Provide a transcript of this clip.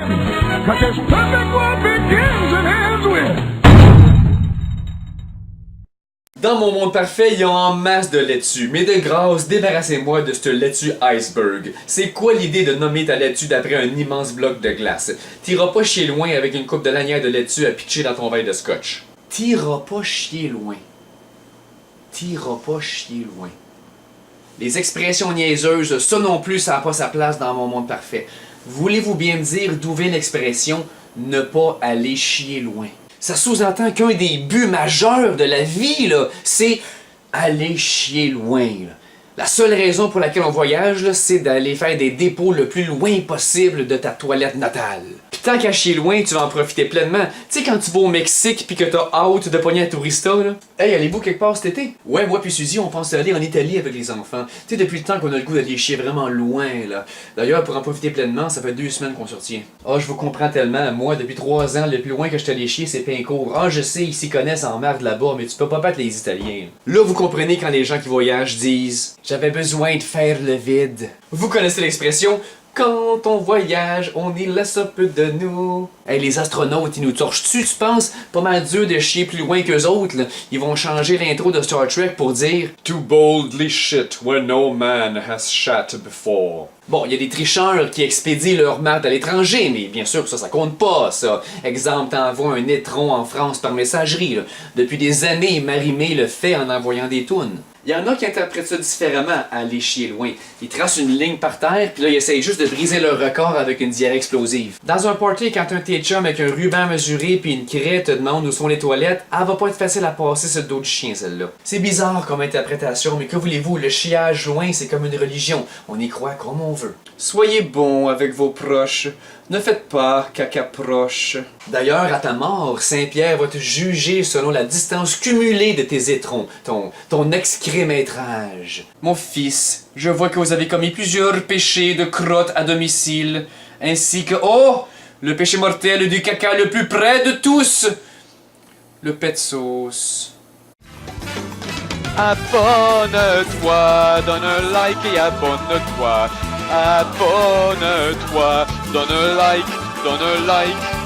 'Cause this perfect world begins and ends with. Dans mon monde parfait, il y a en masse de laitue, mais de grâce, débarrassez-moi de ce laitue iceberg. C'est quoi l'idée de nommer ta laitue d'après un immense bloc de glace? T'iras pas chier loin avec une coupe de lanière de laitue à pitcher dans ton verre de scotch. T'iras pas chier loin. T'iras pas chier loin. Les expressions niaiseuses, ça non plus, ça n'a pas sa place dans mon monde parfait. Voulez-vous bien me dire d'où vient l'expression « ne pas aller chier loin » ? Ça sous-entend qu'un des buts majeurs de la vie, là, c'est aller chier loin. Là. La seule raison pour laquelle on voyage, là, c'est d'aller faire des dépôts le plus loin possible de ta toilette natale. Pis tant qu'à chier loin, tu vas en profiter pleinement. Tu sais, quand tu vas au Mexique pis que t'as hâte de pogner un tourista, là. Hey, allez-vous quelque part cet été? Ouais, moi pis Suzy, on pense aller en Italie avec les enfants. Tu sais, depuis le temps qu'on a le goût d'aller chier vraiment loin, là. D'ailleurs, pour en profiter pleinement, ça fait 2 semaines qu'on sortit. Ah, je vous comprends tellement. Moi, depuis 3 ans, le plus loin que je suis allé chier, c'est Pincourt. Ah, je sais, ils s'y connaissent en marde là-bas, mais tu peux pas battre les Italiens. Là, vous comprenez quand les gens qui voyagent disent « J'avais besoin de faire le vide ». Vous connaissez l'expression « Quand on voyage, on y laisse un peu de nous ». Hey, les astronautes, ils nous torchent-tu, tu penses? Pas mal dur de chier plus loin qu'eux autres, là. Ils vont changer l'intro de Star Trek pour dire « To boldly shit where no man has shat before ». Bon, il y a des tricheurs qui expédient leur marde à l'étranger, mais bien sûr, ça compte pas, ça. Exemple, t'envoies un étron en France par messagerie, là. Depuis des années, Marie-Mé le fait en envoyant des tounes. Il y en a qui interprètent ça différemment, à aller chier loin. Ils tracent une ligne par terre, puis là, ils essayent juste de briser leur record avec une diarrhée explosive. Dans un party, quand un tes chum avec un ruban mesuré puis une craie te demande où sont les toilettes, elle va pas être facile à passer sur le dos du chien, celle-là. C'est bizarre comme interprétation, mais que voulez-vous, le chiage loin, c'est comme une religion. On y croit comme on veut. Soyez bons avec vos proches. Ne faites pas caca proche. D'ailleurs, à ta mort, Saint-Pierre va te juger selon la distance cumulée de tes étrons, ton excrémétrage. Mon fils, je vois que vous avez commis plusieurs péchés de crotte à domicile, ainsi que, oh, le péché mortel du caca le plus près de tous, le pet sauce. Abonne-toi, donne un like et abonne-toi. Abonne-toi, donne un like, donne un like.